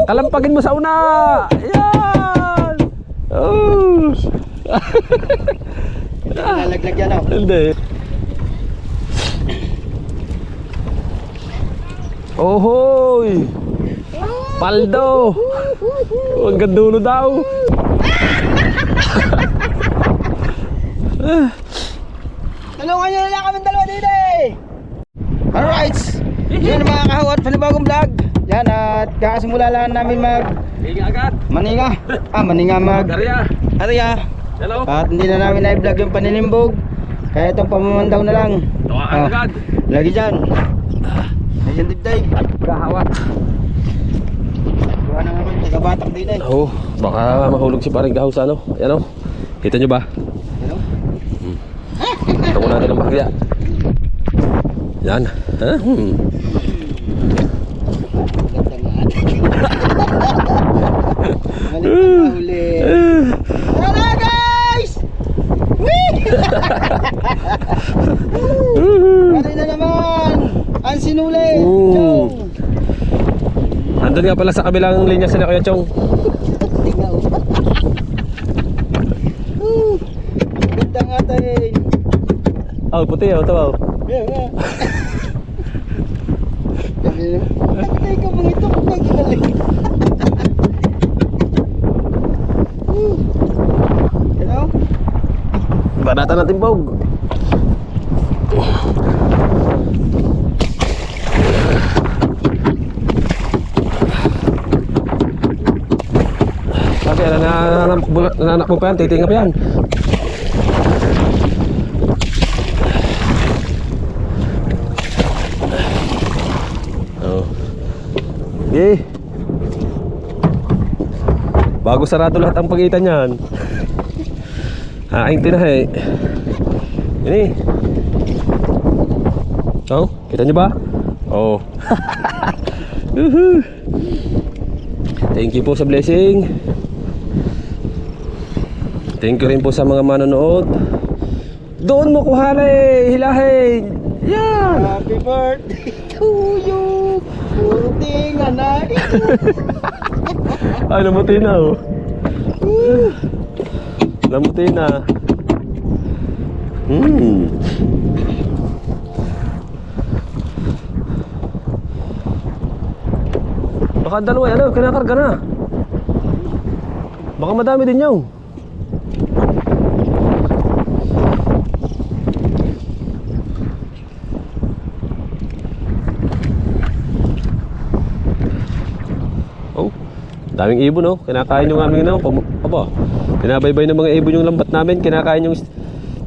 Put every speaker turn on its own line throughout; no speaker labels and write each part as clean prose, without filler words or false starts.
Kalampagin mo sa una. Yan. Oh.
Nalaglag yan oh.
Hindi. Ohoy. Paldo. Ang gandulo daw.
Tulungan nyo na lang kami dalawa dito eh. Alright. Yun mga kahawat, panibagong vlog. Yan at kakasimula lang namin maninga. Maninga Arya.
Hello.
At hindi na namin na-vlog yung paninimbog. Kaya itong pamamandaw na lang.
Agad.
Lagi dyan. Ayan dibday.
Kahawat.
Buwan na naman, taga-batak dito eh.
Oh, baka mahulog si paring gahaw sa ano. Ayan o. Kita nyo ba?
Hello?
Ito ko natin ang bahagya. Yan. Ha?
Balik na mahuli. Tara guys! Pari na naman! Ang sinuli! Chong!
Andun nga pala sa kabilang linya sila Kuya Chong.
Tingnan mo. Ganda nga tayo.
Oh, puti oh, ito oh.
Yan nga. Nakatay ka mga ito kung nagagaling. Hello?
Banatan natin bog. Sabi, nananak mo pa yan, titingap yan. Oh. Okay. Bago sarado lahat ang pagitan niyan. Aing tinahe. Ini. Oh, kita nyo ba? Oh. Thank you po sa blessing. Thank you rin po sa mga manonood. Doon mo kuhalay, hilahin. Yan.
Happy birthday to you. Puro tinga na ito.
Ay, namuti na oh. Namuti na. Baka dalawa, ano, kinakarga na. Baka madami din yung. Oh, daming ibon oh. Kinakain yung aming ano. Aba, pinabaybay ng mga ibon yung lambat namin. Kinakain yung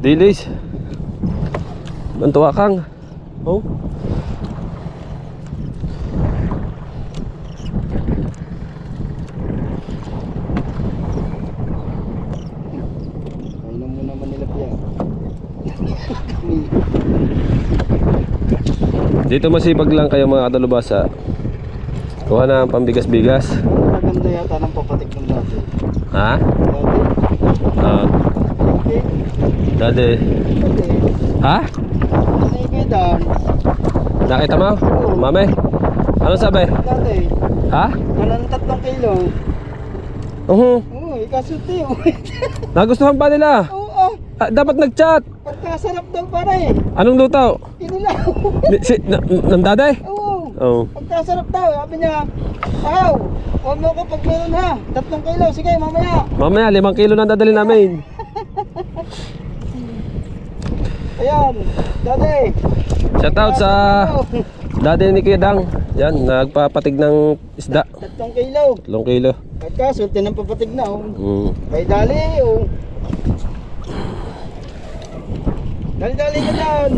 dilis. Mantuwa kang. Oh.
Kailan mo naman nila piya.
Dito masipag lang kayo mga kadalubasa. Kuha na ang pambigas-bigas.
Maganda yata ng papatik ng dati.
Ha?
Dati.
Dade. Ha?
Naikitan.
Nakita mo? Mame? Ano sabi?
Dati.
Ha?
Walang 3 kilo. Uy, kasuti.
Nagustuhan pa nila.
Oo.
Dapat nag-chat.
Pagkasarap daw pare.
Anong luto?
Inilaw.
Ng daday?
Oo.
Oo.
Pagkasarap daw. Sabi niya, aw, huwag mo ko pag meron ha. 3 kilo. Sige, mamaya.
Mamaya 5 kilo na dadali namin.
Ayan. Dati.
Shout out sa daddy ni Kuya Dang. Yan, nagpapatig ng isda.
3 kilo.
3 kilo.
Pagkasulti ng papatig na. May dali. Dali-dali ka down.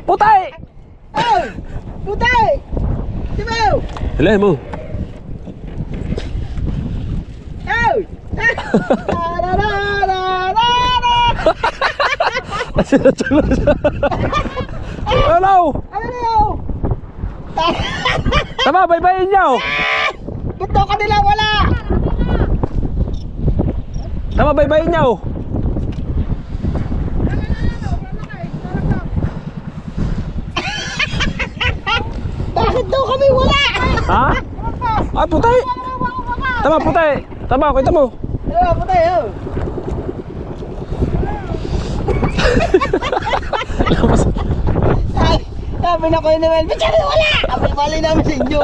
Putay!
Oh! Putay! Dibaw!
Helay mo.
Oh!
Hello!
Ano?
Tama, baybayin nyo!
Ba't daw kanila wala?
Tama, baybayin nyo!
Bakit daw kami wala?
Ha? Ah, putay! Tama, putay! Tama, kita mo!
Ano, putay, oh. Ay, sabi na ko yun naman, ba't kami wala? Abay-bali namin sa inyo.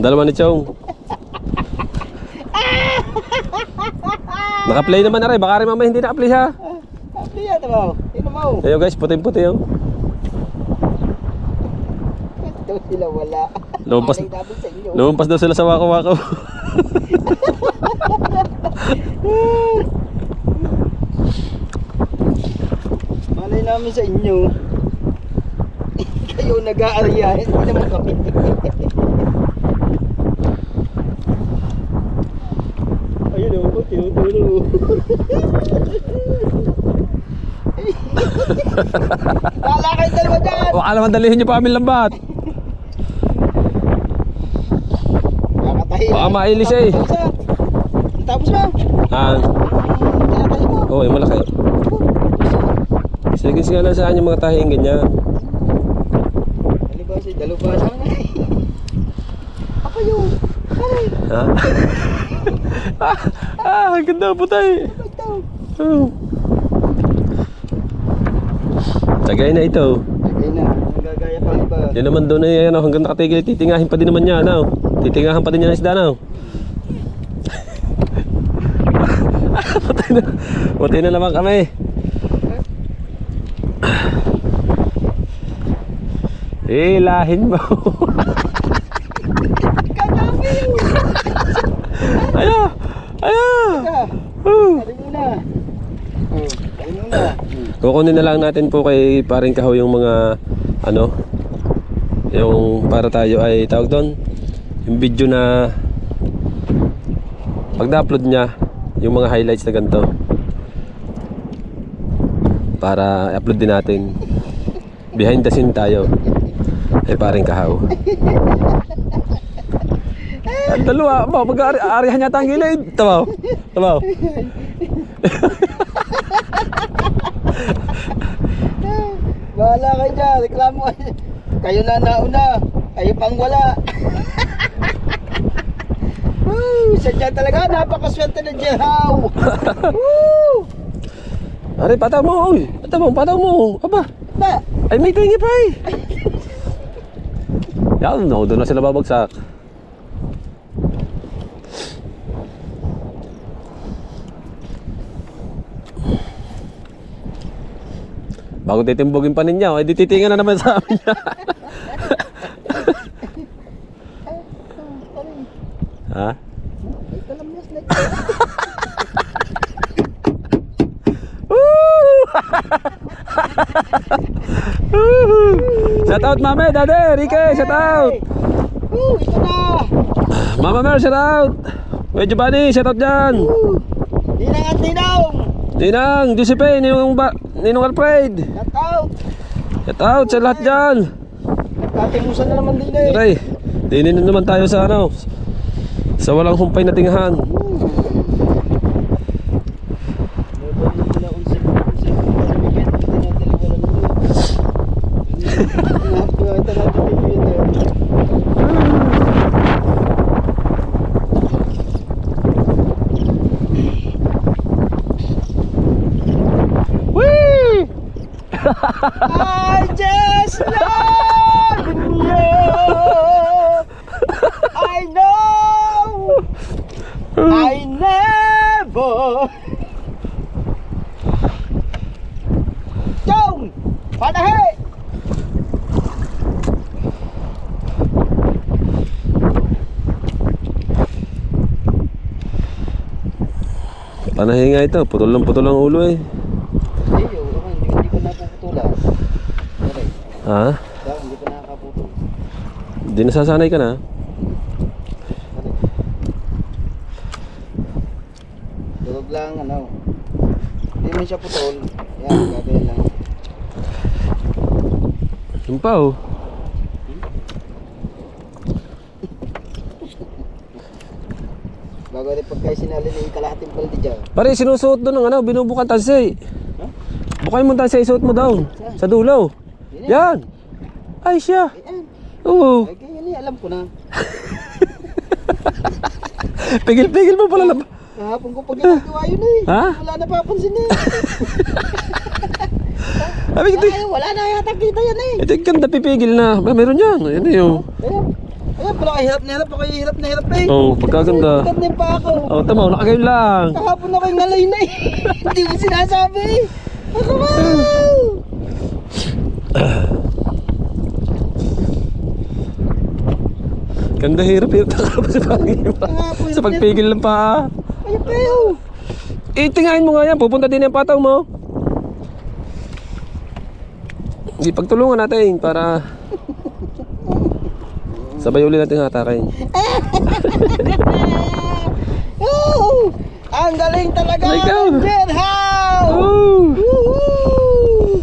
Dalawa ni Chong. Naka-play naman na rin. Baka rin mamaya hindi naka-play ha.
Sabi yan, diba? Sino mo?
Ayun guys, puting-puti oh.
Daw sila wala.
Lumampas,
Maling namin sa inyo.
lumampas daw sila sa wako-wako.
Malay namin sa inyo. Kayo nag-aarya, hindi naman kami. Ayun o, tinuturo. Kala kayo dalawa dyan!
Baka naman dalihin nyo pa aming lambat.
Kakatahi
Baka
lang.
mailis eh.
Tapos mo?
Ah,
Tinatahi mo?
oo, yung malaki. Sige nga lang saan yung mga tahing ganyan.
Dalibasa, dalubasa nga. Apa yun? Aray!
Ha? Ang ganda putay.
Ito!
Oh. Tagay na ito.
Lagay na, nagagaya pa iba.
Yan naman doon ay ano, hanggang nakatigil, titingahin pa din naman niya, ano? Titingahan pa din niya ng isda, ano? Patay na naman kami. Lahin mo. Ayo! Ayo!
Kali muna. Kali muna.
Kukunin na lang natin po kay paring Kahoy yung mga ano, yung para tayo ay tawag doon, yung video na pag na-upload niya yung mga highlights na ganito para i-upload din natin. Behind the scene tayo ay paring Kahaw. Ang dalawa, mag-aarihan yata ang gilid. Tabaw, tabaw.
Bahala kayo dyan, reklamo. Kayo na nauna, kayo pang wala. Woo! Sadya talaga, napakaswerte ng Jehaw. Woo!
Ari, pataw mo, oy. Pataw mo. Aba,
Na,
ay may tingi pa eh. Yan, no, doon na sila babagsak. Bago titimbogin pa ninyo, ay di titingan na naman sa amin. Ha?
ito lang mas na
Shout out mame, dade, Rike, shout out.
Woo! Ito na!
Mama Mer, shout out. Kuya Giovanni, shout out dyan.
Woo! Ninang at ninong!
Ninang, Giuseppe, Ninong Alfred.
Shout out!
Shout out sa lahat dyan.
Nagkatimusan na naman din eh.
Aray, dinin na naman tayo sa ano, sa walang humpay na tinghan. Whee!
I just love you. I know I never. Chong! Panahe!
Panahin nga ito, putol ang ulo eh.
Hindi ko napuputulan.
Ha?
Hindi ko nakakaputol.
Hindi nasasanay ka na.
Durog lang, ano. Hindi man siya putol. Yan, gagawin lang.
Yung pa oh.
Bago Bago rin pagka sinali ni kalahating paldi dyan.
Pare, sinusuot doon ng ano, binubukan tansi.
Huh?
Bukay mo tansi, isuot mo down. Sa dulo. Yan. Ay, siya.
Ayan.
Oo.
Ay, ganyan eh, alam ko na.
Pigil-pigil mo pala.
Kahapon ko pag ginagawa yun eh.
Ha?
Wala na papansin eh.
Sabi ko,
Ay, wala na yata kita yan eh.
ito yung ganda, pipigil na. Meron yan. Ayan eh, oh.
Ayan. Ayan, pala kayo hirap na hirap. Ako hirap na hirap eh.
Oo, pagkaganda.
Pagkaganda pa ako.
Oh, tama, nakagayon lang.
Kahapon ako yung ngalay na eh. Hindi mo sinasabi eh. Ako ba?
Ganda, hirap takap sa pangin. Sa pagpigil ng paa.
Ayun pa yun.
Itingahin mo nga yan, pupunta din yung pataw mo. Hindi, pagtulungan natin para sabay uli natin hatakain.
Oh, ang galing talaga
Ikaw.
ng Jet House!
Oh!
Woohoo!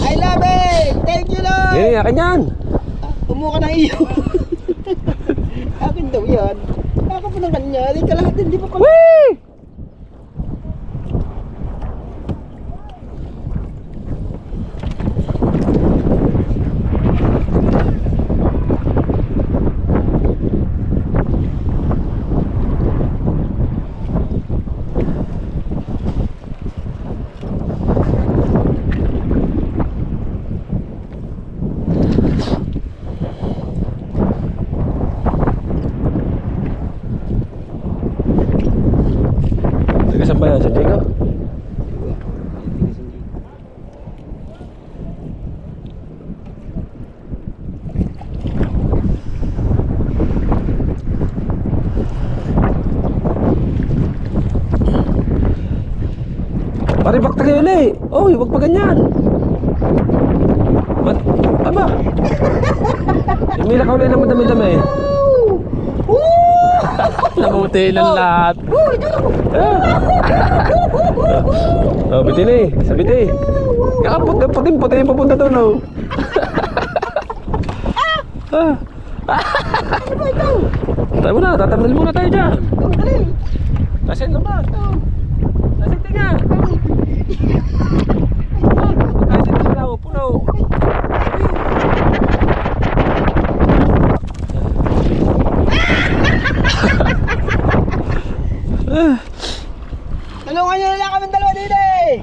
I love it! Thank you, Lord!
Yan, akin yan.
Tumuka ng iyo. Akin daw yan. Ako pa ng kanya. Hindi ka lahat, hindi pa pala.
Whee! Saan ba yan? Sa Diego? Pare, bakta kayo ulit. Oh, huwag pa ganyan. Aba. Umila ka ulit ng madami-dami. Namuti ng lahat. Oh, bitin eh. Sa bitin. Putin yung papunta doon, no? Tayo muna, tatamil muna tayo dyan. Kasi naman. Kasi tinga. Kasi tinga, puno.
Tulungan nyo na lang kami dalawa dito eh!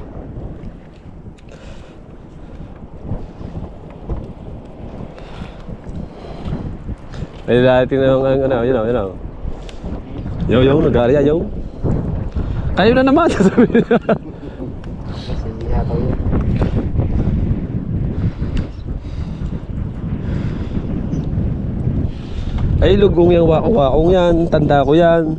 Ay, dati na yung ano, yun o. Yo, nag-aari yo. Kayo na naman, sasabihin na.
Kasi yata yun.
Ay, lugong yung wakong yan, tanda ko yan.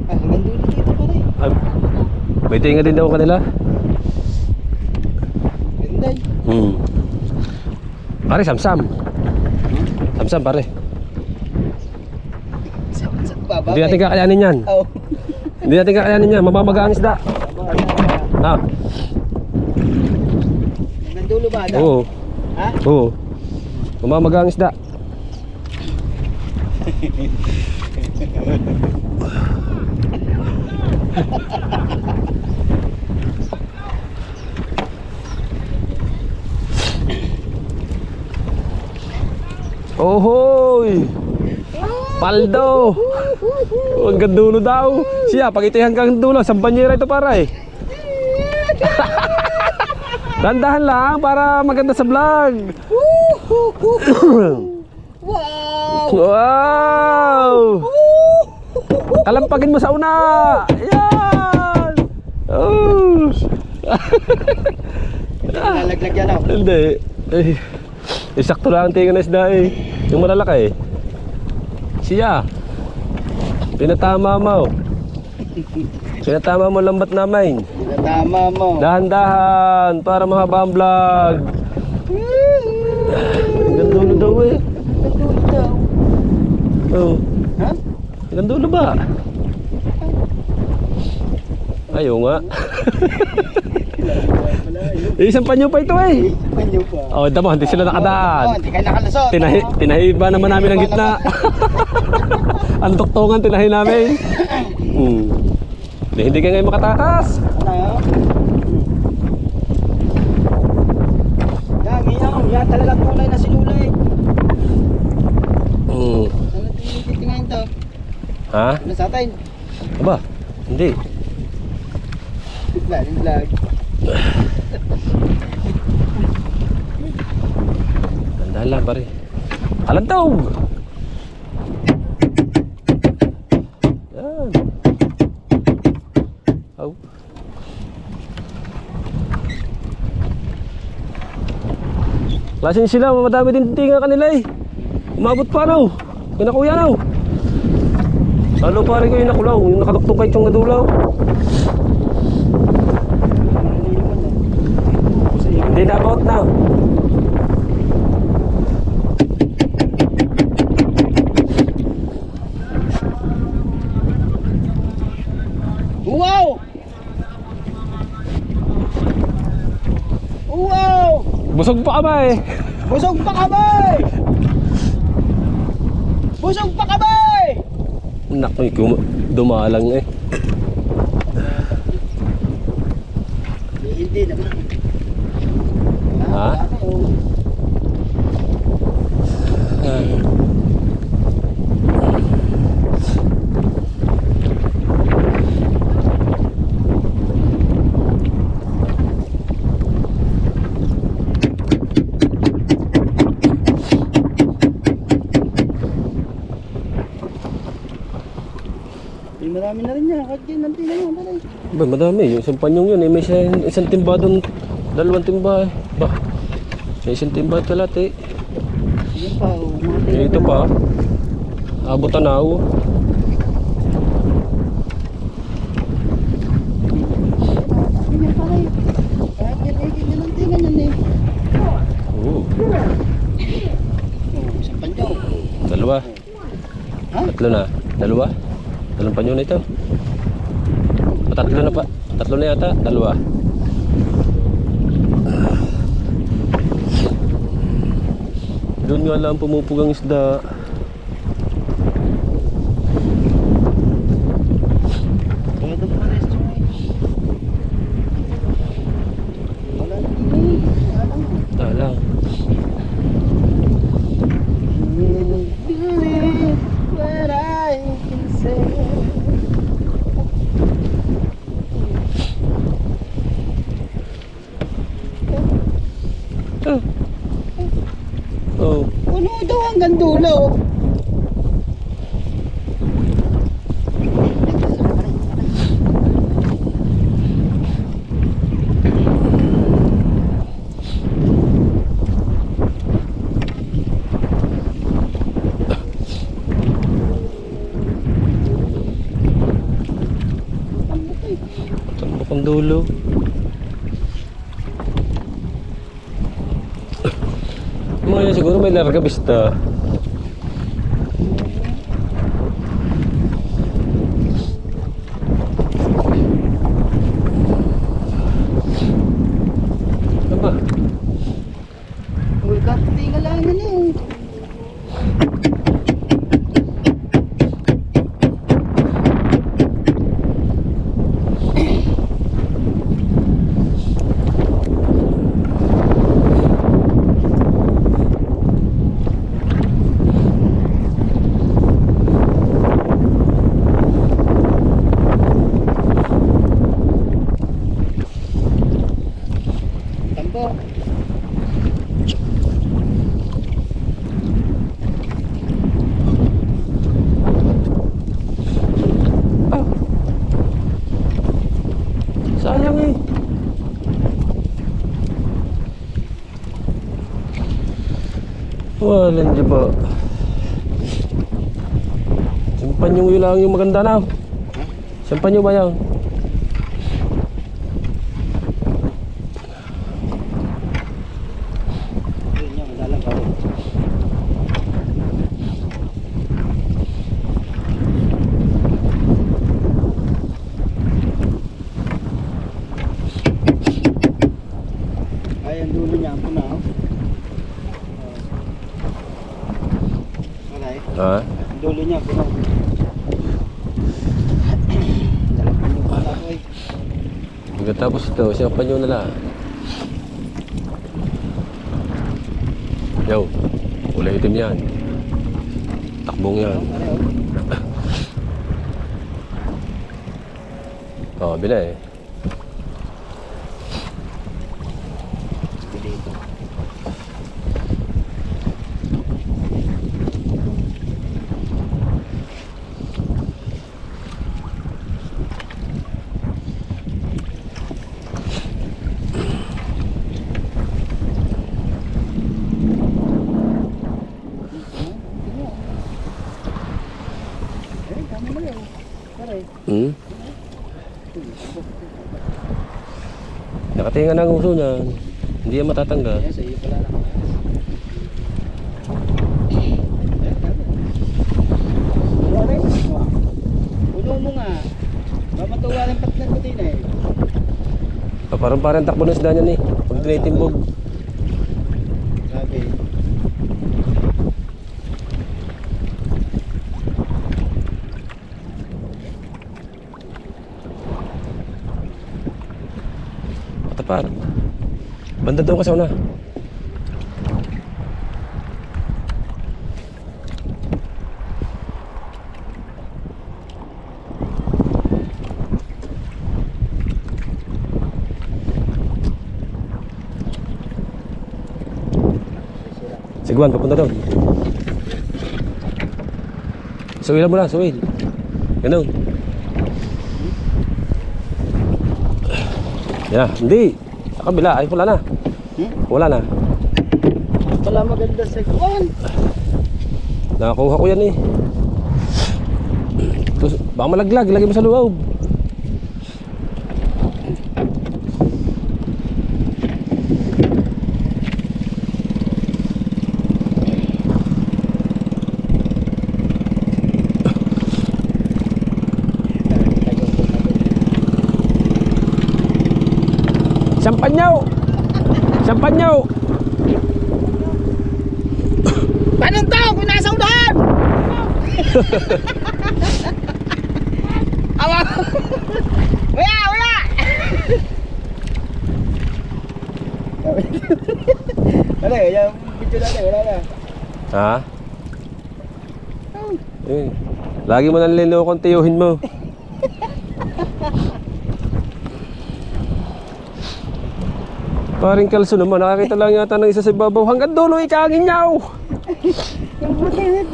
Hanggang dulo dito pa rin.
Ay, may tinga din daw kanila.
Ganda eh.
Pare, samsam. Samsam, pare.
Sa baba.
Hindi natin kakayanin yan.
Oh.
Hindi natin kakayanin yan, mamamaga ang isda. Ha?
Hanggang dulo ba? Adam?
Oo.
Ha?
Oo. Mamamaga ang isda. Ohoy! Paldo! Hanggang dulo daw. Siya, pag ito hanggang dulo, sampanyera ito para eh. Dandahan lang para maganda sa vlog.
Wow!
Wow! Kalampagin mo sa una. Yan! Oh!
Nalaglag yan oh.
Hindi. Eh, sakto lang ang tinga na isda eh. Yung malalaki eh. Siya. Pinatama mo. Pinatama mo lambat namin.
Tama mo.
Dahan-dahan para mahaba ang vlog. Hanggang dulo daw eh. Oh.
Ha?
Hanggang dulo ba? Ayaw nga. Isang panyo pa ito eh.
Panyo pa.
Oh, damo, hindi sila nakadaan.
Hindi kayo nakalusot.
Tinahi ba naman namin ang gitna? Ang tuktungan tinahi namin. Hindi ka ngayon makatakas.
Ano? Yan talaga tunay na sinulay. Ano titingin to?
Ha?
Ano sa atin?
Aba, hindi.
Vlog.
Tandaan lang pare. Alantog! Yan. Aw. Klasin sila, madami din tinga kanila eh. Umabot pa raw. Kinakuya raw. Lalo pare ko yung nakulaw, yung nakatuktong kahit yung nadulaw. Hindi na about now.
Wow! Wow!
Busog pa kamay.
Busog pa kamay! Busog pa kamay!
Naku, dumalang eh.
Hindi naman.
Ha?
Marami na rin yan. Kahit yan, nanti na yun.
Ba, madami. Yung isang panyong yun eh. May isang timba doon. Dalawang timba eh. Ba, may isang timba at kalate.
Yan pa.
Ito pa. Abot tanaw.
Yan pa rin. Kahit yan, yan nanti na yan eh.
Oo.
Isang panyaw.
Dalawa.
Ha?
Tatlo na. Dalawa. Dalawang panyo na ito. Tatlo na pa. Tatlo na yata. Dalawa. Doon nga lang pumupugang isda.
Ito pa rin ito eh. Wala na din eh. Wala lang.
Dalang.
What I can say.
Oh.
Puno daw hanggang dulo.
Tambok ang dulo. Mga yun siguro may larga bista. Ano ba?
Uy, tinggal lang yan eh. Tambo.
Sayang eh. Walang di ba? Simpan yung lang yung maganda na. Simpan nyo ba yan?
Yun yan, madalang ka.
Pagkatapos ito, siyang panyo na lang. Yo, kulay itim yan. Takbong yan. Oh, bila eh. Hmm? Nakatinga ng uso niyan. Hindi yan matatanggal.
Yes, iyo pala na. Puno mo nga. Mapatuwa ng patlan ko din eh.
Parang takbo ng isda niyan eh. Pag tinitimbog.
Grabe.
Patapar. Banda doon ka sa una. Siguan, papunta doon. Suwilan mo na, suwil. Ganun. Yan, hindi. Sa kabila, ay wala na. Wala na.
Wala maganda sa kuwan.
Nakakuha ko yan eh. Baka malaglag, ilagay mo sa loob. Sampanyaw! Sampanyaw!
Anong tao? Pinasa unahan! Awa! Wala! Wala! Wala eh, yung video natin, wala na.
Ha? Eh, lagi mo nang lilokong tiyuhin mo. Paring kalso naman, nakakita lang yata ng isa sa babaw. Hanggang dulo ikangin niyaw!
Yung butinit,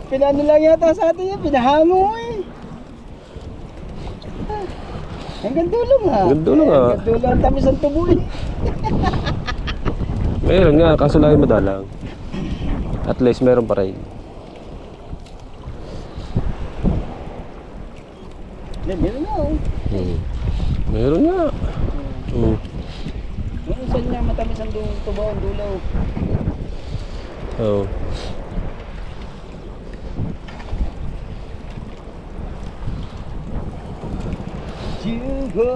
pinano lang yata sa atin yan, pinahango eh. Hanggang dulo nga.
Hanggang dulo nga.
Hanggang dulo ang tamis ang tubo eh.
Meron nga, kaso lang madalang. At least meron pa rin.
Meron nga oh.
Meron nga.
Yung saan niya matamis ang tubo, ang dulo.
Oo.
You go,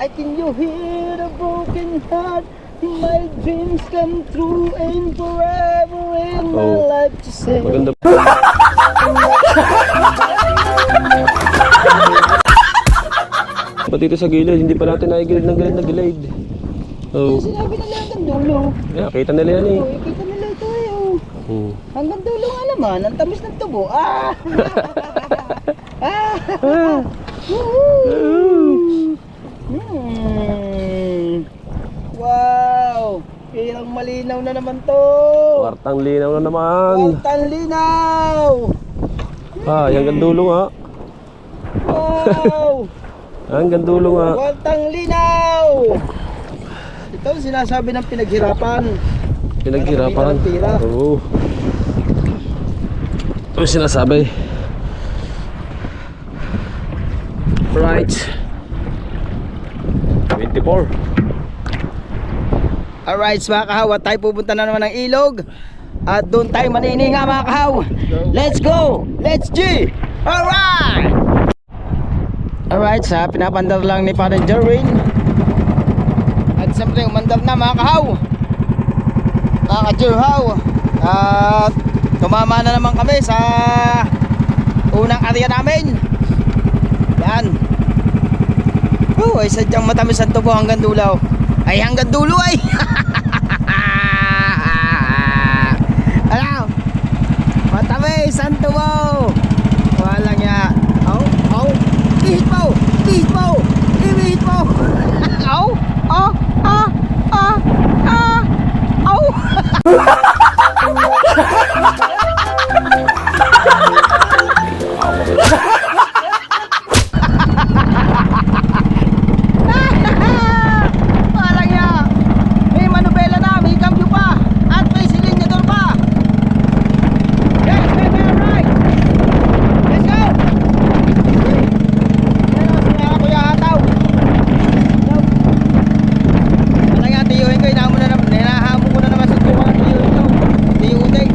I can you hear the broken heart. My dreams come true and forever in my
Oh.
life to say.
Maganda. Pati dito sa gilid, hindi pa natin nakigilid ng gilid na gilid. Oo.
Sinabi nila hanggang dulo.
Yeah, kita nila yan eh.
Oh, kita nila ito eh. Oh. Hanggang dulo nga naman, ang tamis ng tubo. Ah! Ah! Woohoo! Wow! Pirang malinaw na naman to.
Kwartang linaw na naman.
Kwartang linaw.
Ah, hanggang dulo nga.
Wow!
Hanggang dulo nga.
Kwartang linaw. Ito ang sinasabi ng pinaghirapan.
Pinaghirapan.
Para kumita ng pira.
Oo. Ito yung sinasabi. Right. 24.
Alright mga kahaw, at tayo pupunta na naman ng ilog. At doon tayo manininga mga kahaw. Let's go! Let's G! Alright! Alright, sa pinapandar lang ni Father Jerwin. At siyempre umandar na mga kahaw. Nakaka-jerhaw. At tumama na naman kami sa unang area namin. Yan. Oh, ay sadyang matamis ang tubo hanggang dulo. Ay hanggang dulo ay. Ano? Matamis ang tubo. Walang ya. Au, au. Ihit mo. Ihit mo. Ihit mo. Au. Ah, ah, ah, ah. Au. Walang ya. May manubela na, may cambio pa. At may silinyador pa. Yes, baby, alright. Let's go. Ayan o, sumaya ka Kuya Hataw. Walang ya, tiyuhin ko. Hinahamon ko na naman sa tuwa ng tiyuhin ko. Tiyuhin.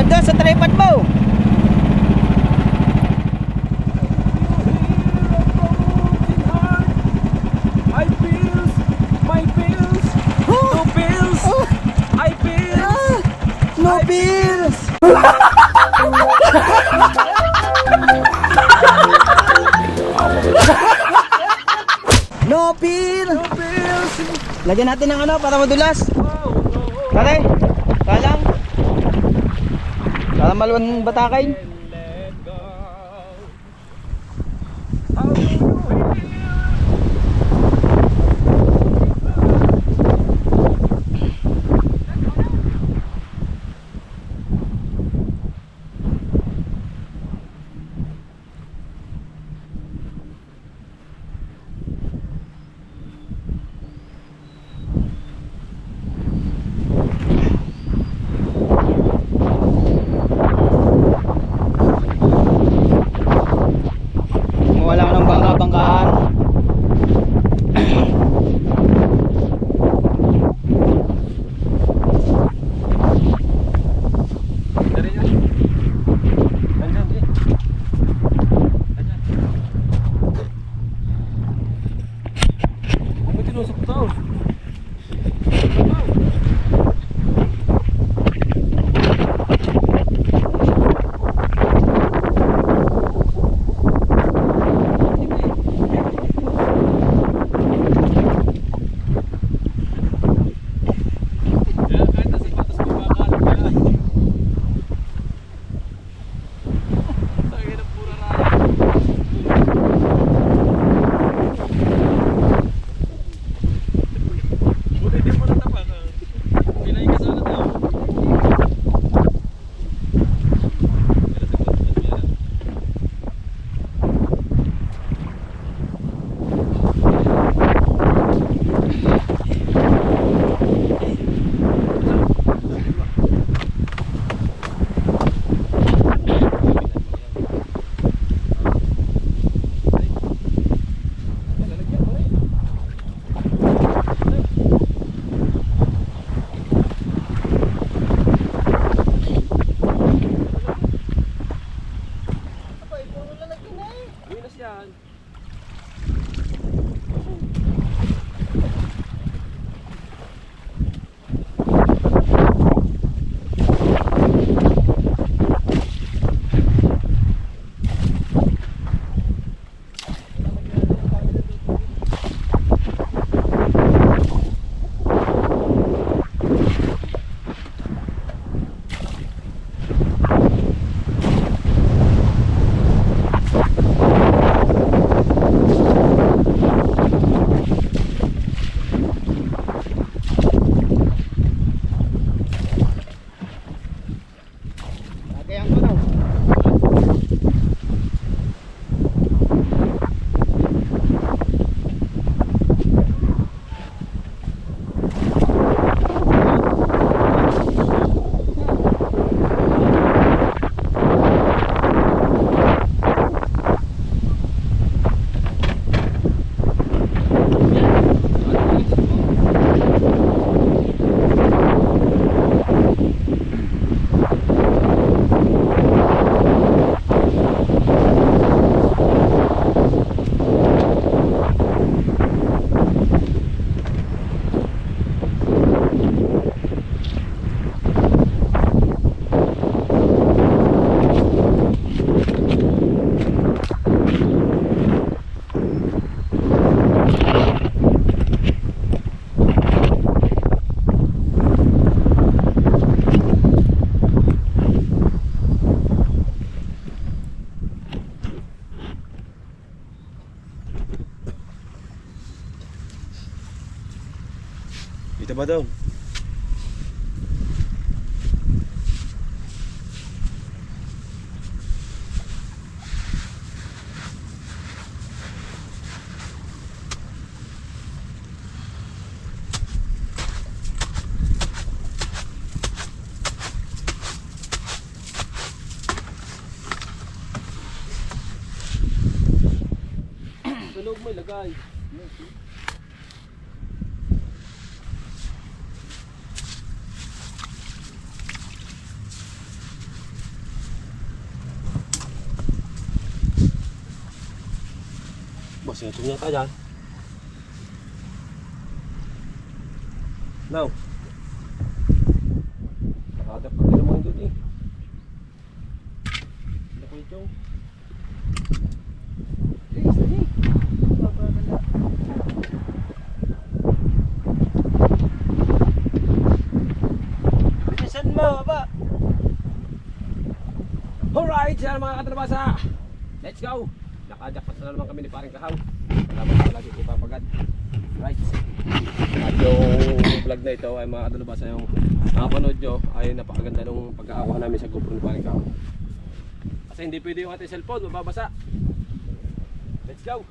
Doon sa tripod mo.
My bills, no bills, I bills,
No bills. No bill. Lagyan natin ng ano para madulas. Pare, kalang. Kalang maluwan batakay.
Isa ba doon? Sa loob mo ilagay. Boss, ito niya ka dyan. Now. Nakadap pa din naman doon eh. Ano ko ito?
Bilisan mo, ba?
Alright, yan mga katrabasa. Let's go. Nakajakpat na naman kami ni Paring Kahaw. Salamat sa lagi ipapagat. Right. At yung vlog na ito ay mga katrabasa, yung nakapanood nyo ay napakaganda nung pagkakakuha namin sa GoPro ni Paring Kahaw. Kasi hindi pwede yung ating cellphone, mababasa. Let's go.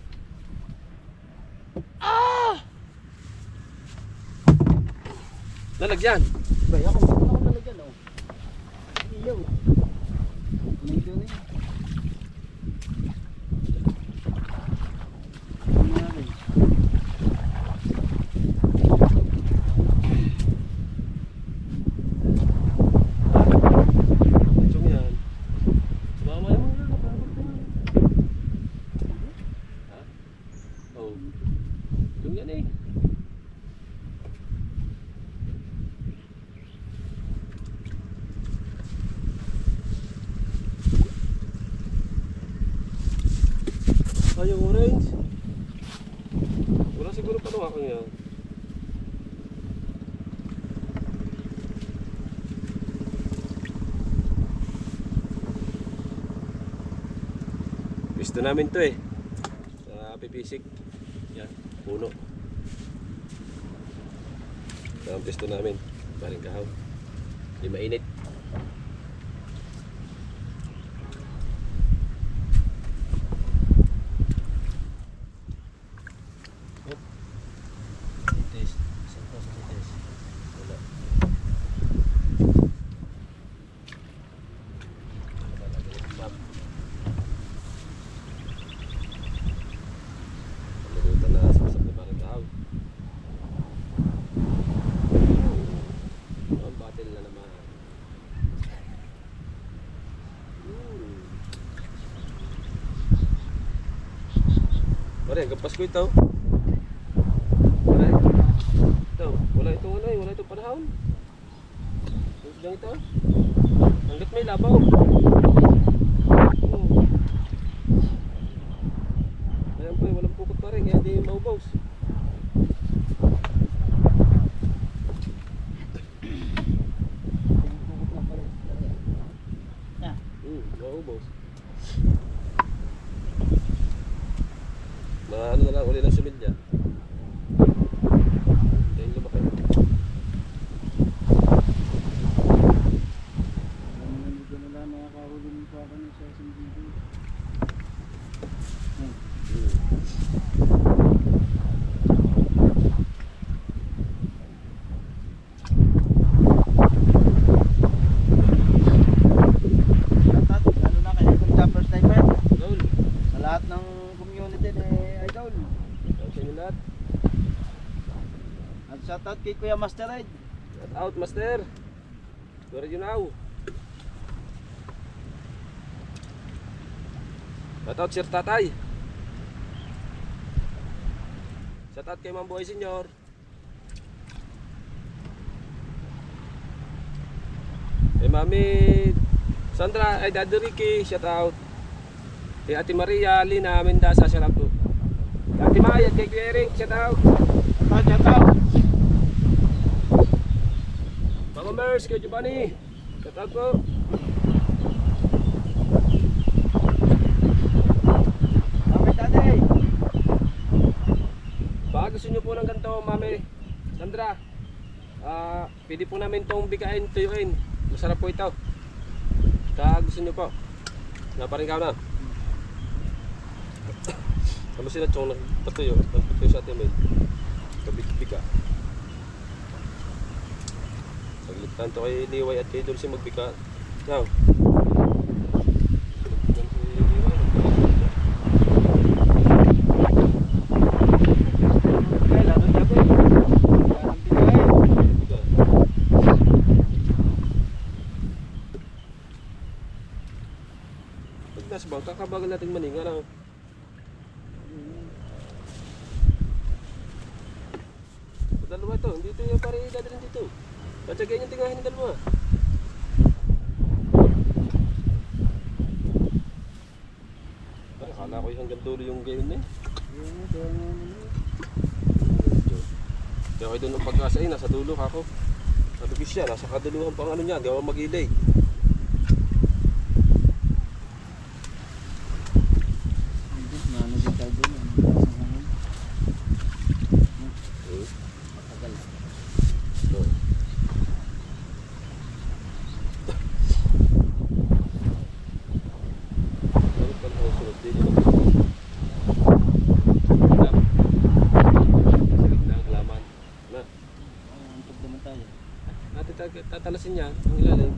Ah! Nalagyan.
Ba, ako nalagyan, oh. Iyaw. Ito rin.
Itong yan. Sumama yung mga ha? Oh. Itong yan eh. Ay, yung orange. Wala siguro pa naman kanya. Pisto namin to eh. Sa pipisik. Yan, puno. Ito ang pisto namin. Paring Kahaw. Hindi mainit. Pare, gapas ko ito. Wala ito. Wala itong panahon. Tapos lang ito. Hanggat may labaw. Oh. Ayan po, walang pukot pa rin. Kaya di maubaws. Maubaws. Ano na lang, uli ng sumilya. Dahil lumaki.
Dito na lang nakakahuli mo pa ako sa SMDB. Lalo na kay Idol Jumper Sniper. Sa lahat ng community ni Idol.
Sa inyo lahat.
At shoutout kay Kuya Master Ride.
Shout out, Master. Where are you now? Shout out, Sir Tatay. Shout out kay Mamboy Senior. Kay Mami Sandra, ay Daddy Ricky, shout out. Kay Ate Maria, Lina, Mendasa, shout out. Kay Ate Maya, kay Kuya Eric, shout out.
Shoutout.
Mama Mers, kay Giovanni, shout out po.
Mami Tatay.
Baka gusto nyo po ng ganito, Mami Sandra. Pwede po namin itong bikain, tuyuin. Masarap po ito. Sa gusto nyo po. Naparin ka na. Ano sila chong nagpatuyo sa atin may kabig-biga. Paglitan to kay Liway at kay Dulce magbika. Now. Nasa bang kakabagal natin maninga na. Dalawa ito, dito yung pare dadalhin dito. Patsagayin yung tingahin ng dalawa. Akala ko yung hanggang dulo yung gayon na eh. Kaya kayo doon ng pag-asa eh, nasa dulo ako. Sabi ko siya, nasa kaduluhan pang ano niya, di ako mag-ilay. Tatalasin niya ang ilalim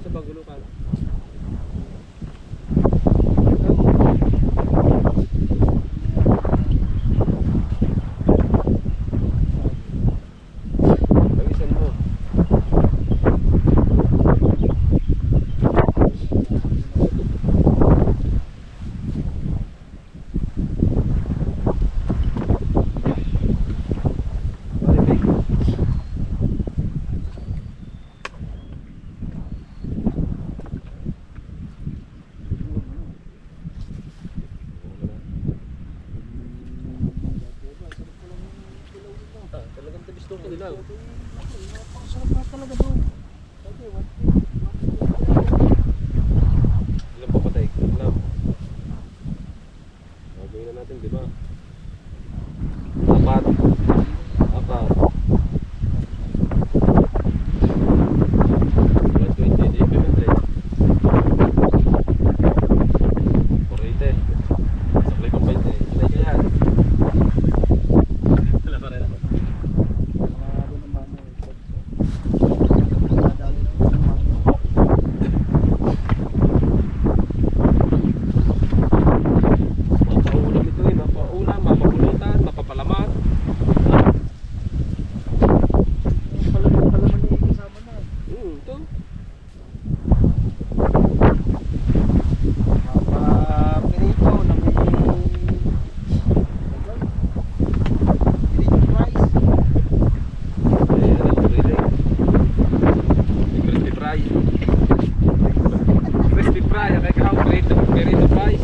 sa bagulo ka. Pagisan mo. Talagang tabis nung kanilang.
Sarap na talaga doon.
Ilang papatay? Ilang? Gagawin na natin, di ba? Apat. Apat. 120, di pimentre. 480. Saklay pang 20. Ilay ka yan. Wala pa rin ako. Mapaulam ito eh, mapaulam, mapapulutan, mapapalaman.
Palaman niya yung kasama na.
Ito.
Pirito na may pirito rice.
Crispy fry. Crispy fry, kaya ka perito fries.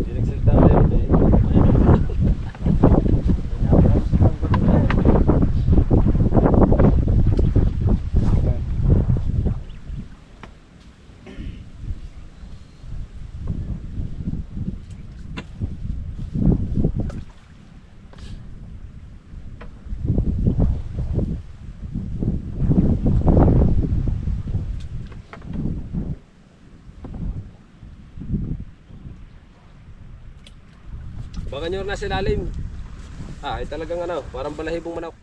Dinagsalita mo yun eh. Baka nyo na silalim. Ay talagang ano, parang balahibong manok.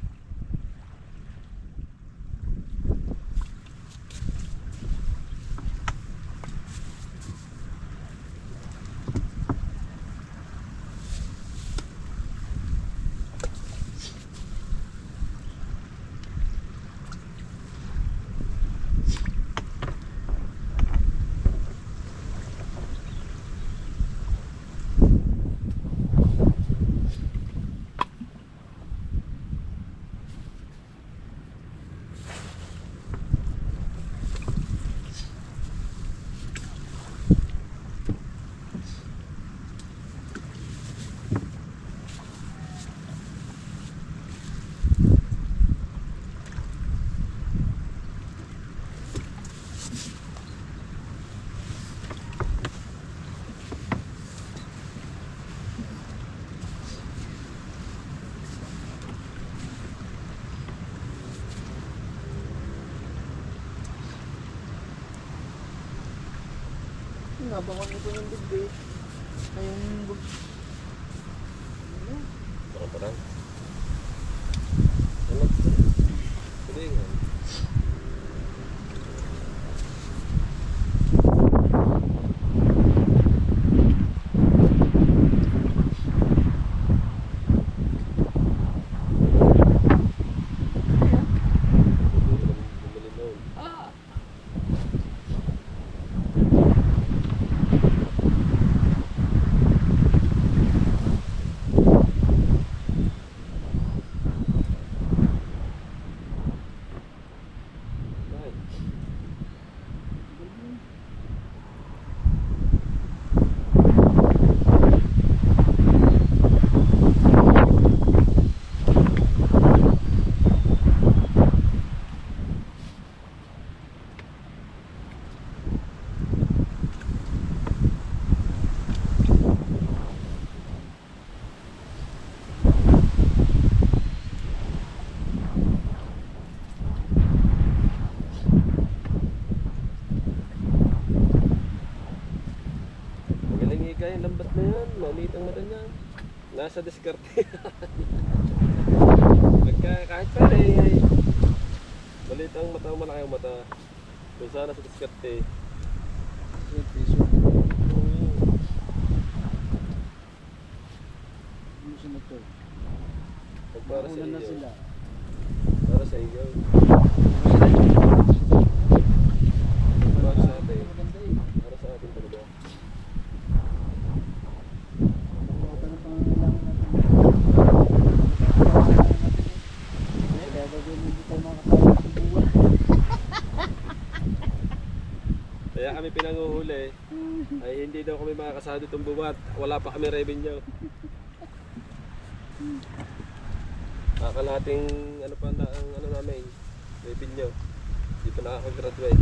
nabakon ito ng bigbi. Ayun,
Parang. Ano? Pwede nga. Kaya lambat na yan, maliit ang mata niya. Nasa diskarte. Kahit pa ay maliit ang mata, malaki ang mata. Kung saan nasa diskarte. Pag para sa iyo. Para sa iyo. Para sa atin. Para sa atin talaga. Kaya kami pinanguhuli ay hindi daw kami makakasado itong buwan. Wala pa kami revenue. Kakalating ano pa na ang ano namin revenue. Hindi pa nakakagraduate.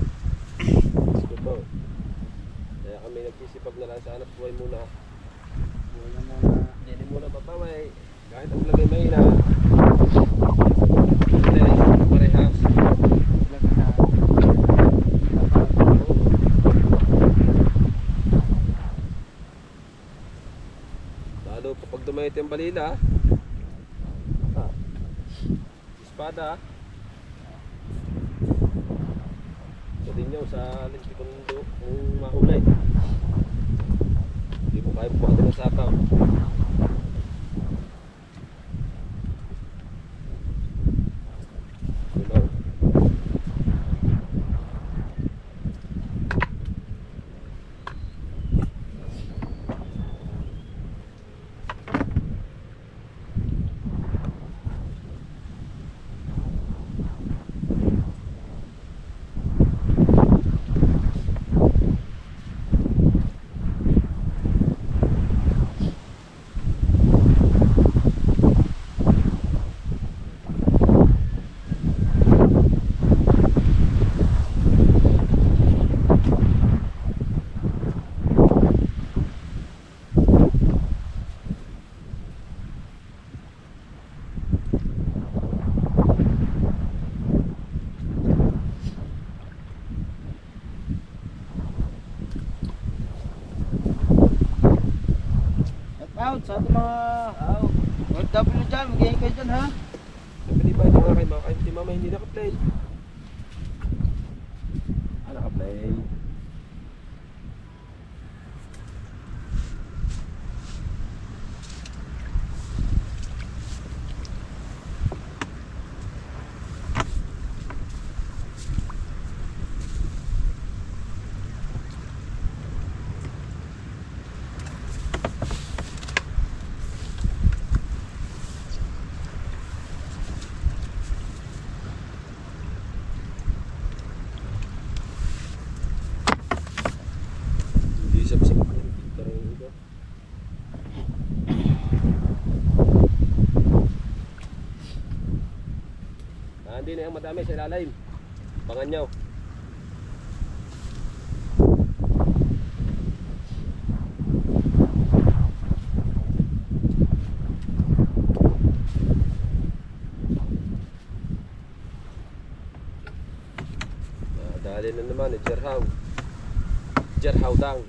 Gusto po. Kaya kami nagsisipag na lang sa hanap buhay muna. Hindi muna papamay. Kahit ang lagay may na. Parehas. Lalo kapag dumayot yung balila. Espada. Sa dinyo sa lintikondo kung mahulay. Hindi mo kaya pumakita ng sapaw.
Out sa ating mga OFW dyan, mag-iing kayo dyan ha.
Hindi ba ito nga kayo mga kahit si mama hindi naka-play? Naka-play. Hindi na yung madami sa ilalim. Pangan nyo. Dali na naman, Jerhaw. Jerhaw dang.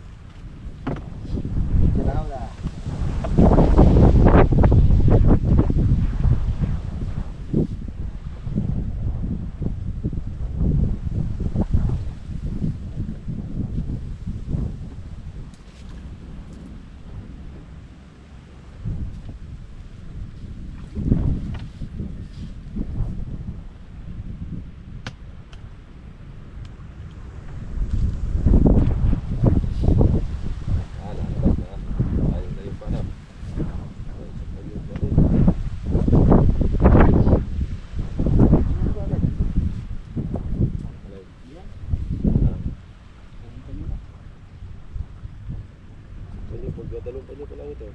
Pagdadalong pa niyo pa lang ito.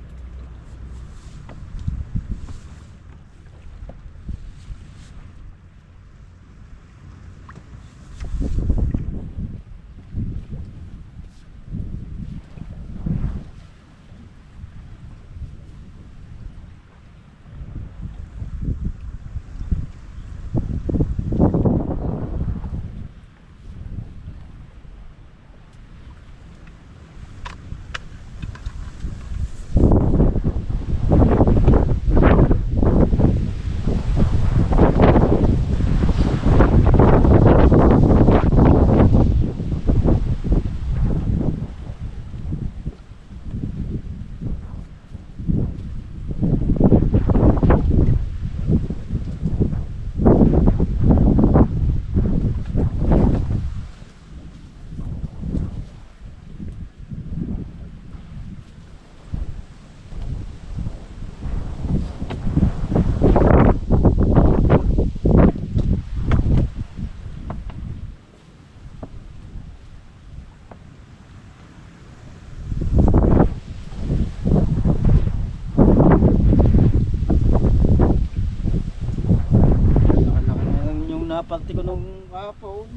Naparte ko nung hapon.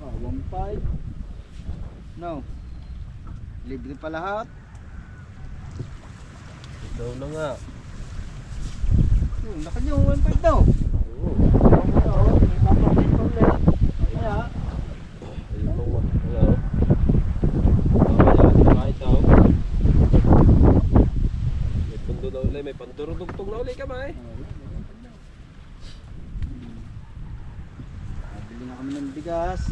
1.5. No. Libre pa lahat.
Ito na nga.
Yung laki nyo, 1.5 daw.
Oo.
Naparte ko ulit. Kaya,
Ayun po nga. Hello. Kahit daw. May pundo na uli. May pandurudugtong na uli kamay.
bili na kami ng bigas.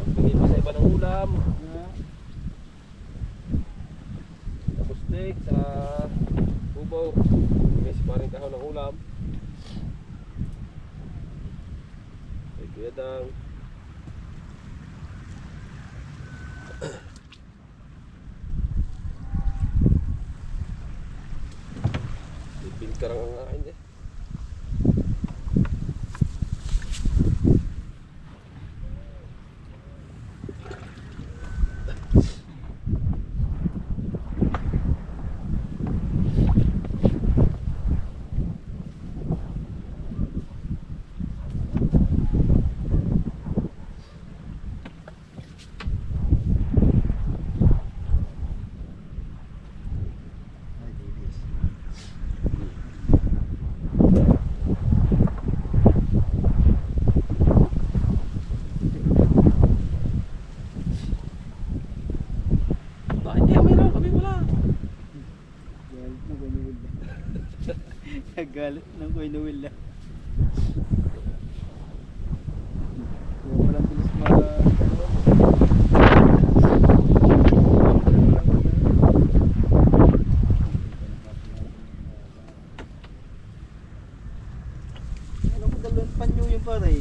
Bigay pa sa iba ng ulam. Sa bustik, sa bubo. Bigay si paring kahon ng ulam. Kay Kuya Dang. Ipil ka lang ang akin eh.
Galit ng Kuya Noel na. Kung walang bilis ano ko dalawang panyo yung pare?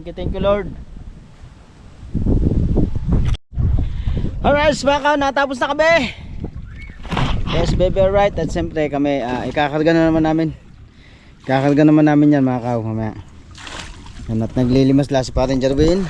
Thank you Lord. Alright baka natapos na kami. Yes baby, alright. At siyempre kami ikakarga na naman namin. Ikakarga naman namin yan mga kaw mamaya. Yan at naglilimas la si parin Jerwin.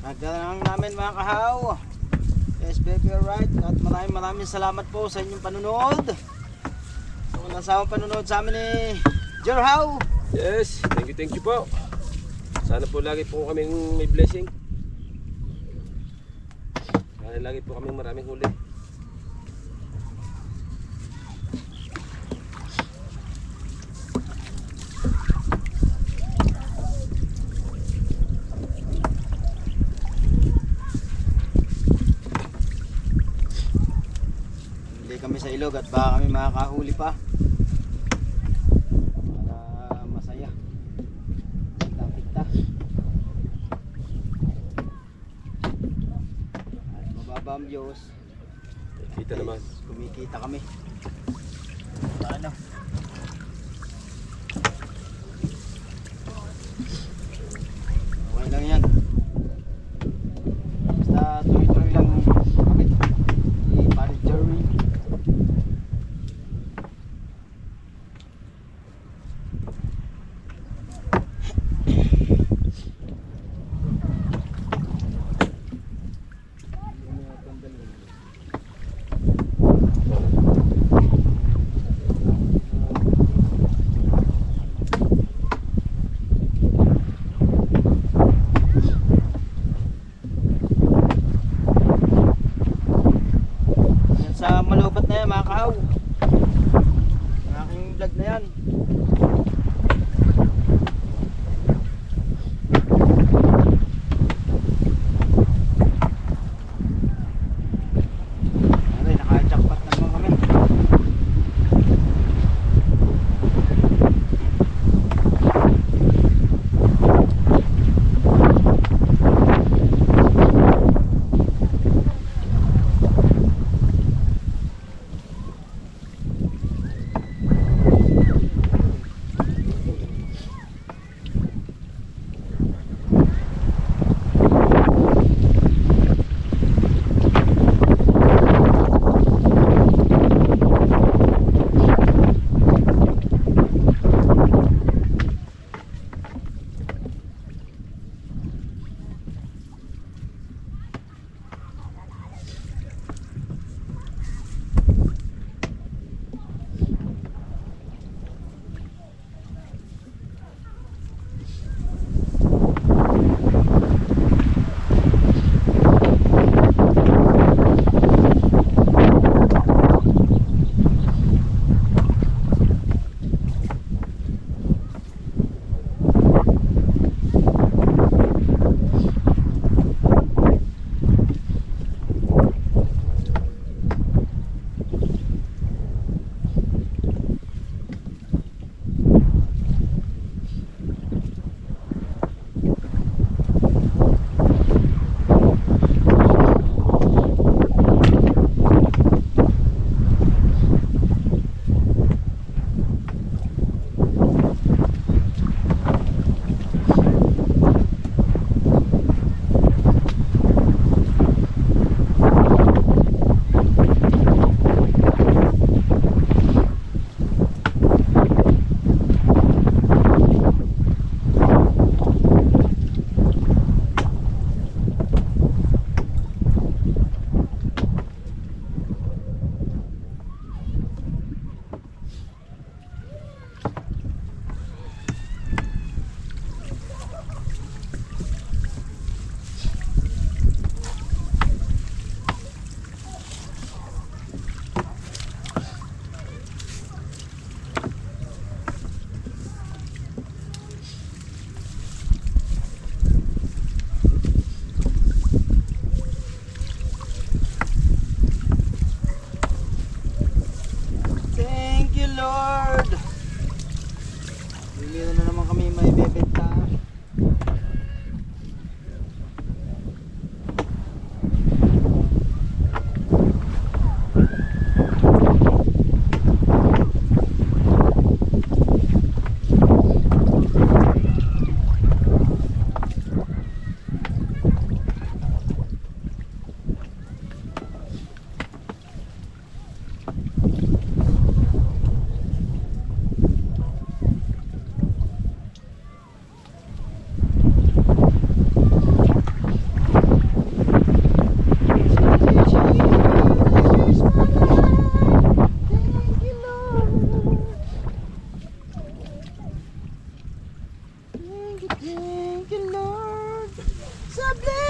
Nagdalang namin mga kahaw. Yes baby, alright. At maraming salamat po sa inyong panunod. So walang sawang panunod sa amin ni Jerhaw.
Yes, thank you po. Sana po lagi po kaming may blessing. Sana lagi po kaming maraming huli.
Kami sa ilog at baka kami makakahuli pa para masaya kita at mababa ang views.
Kita naman
Kumikita kami paano okay lang yan basta tuloy lang kami ni Parin Jerwin.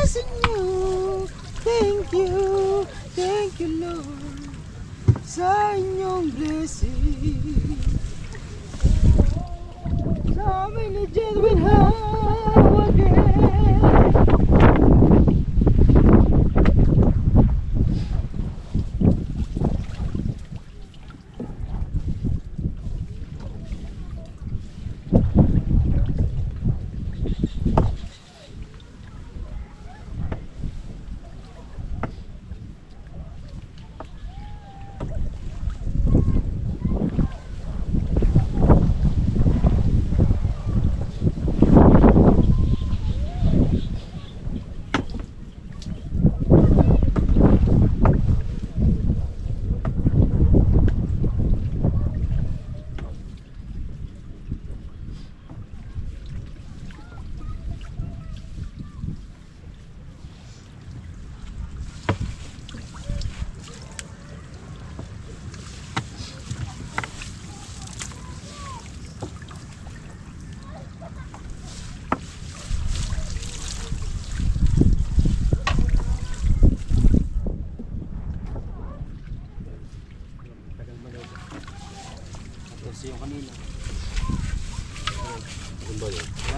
blessing you. Thank you Lord, sa inyong blessing. Sa amin ni Jedwin Hawagin. Yung kanina.
Ano ba yun?
Ha?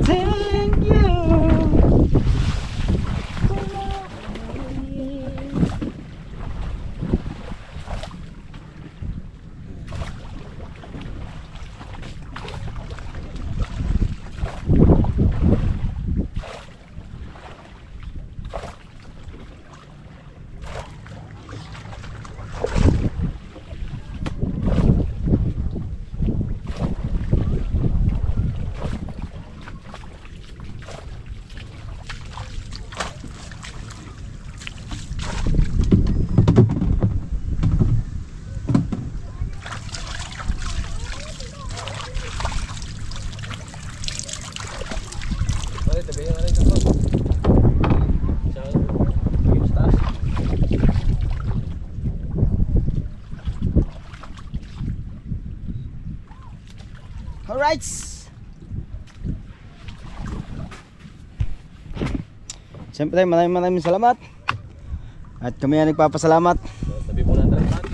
Thank you.
Pare, tabi yung aray ko. Saan? Yung taas.
Alright. Siyempre maraming salamat. At kami ay nagpapasalamat.
Tabi mo na ang tripod.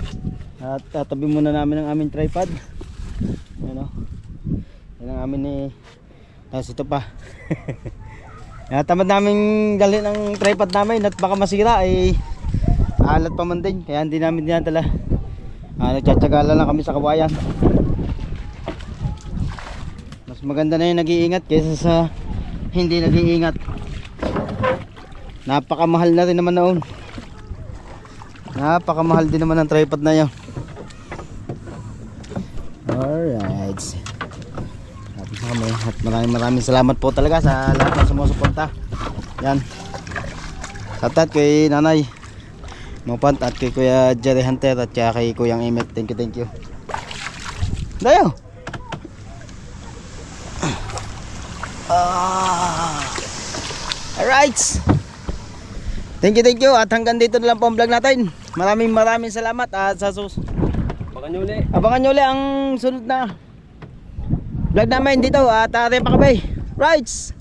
At tatabi muna namin ang aming tripod. Yan o. Yan ang amin ni. Tapos ito pa. Tamad namin dalhin ang tripod namin at baka masira ay alat pa man din. Kaya hindi namin dinadala. Nagtsatsagala lang kami sa kawayan. Mas maganda na yung nag-iingat kaysa sa hindi nag-iingat. Napakamahal na rin naman noon. Napakamahal din naman ang tripod na yun. Alright. Tapos na kami. At maraming salamat po talaga sa lahat ng sumusuporta. Yan. Shoutout kay Nanay Mopant at kay Kuya Jerry Hunter at kay Kuyang Emet. Thank you. Dayo. Alright. Thank you. At hanggang dito na lang po ang vlog natin. Maraming salamat at sa abangan nyo ulit ang sunod na vlog namin dito at Repa Kabay. Rights.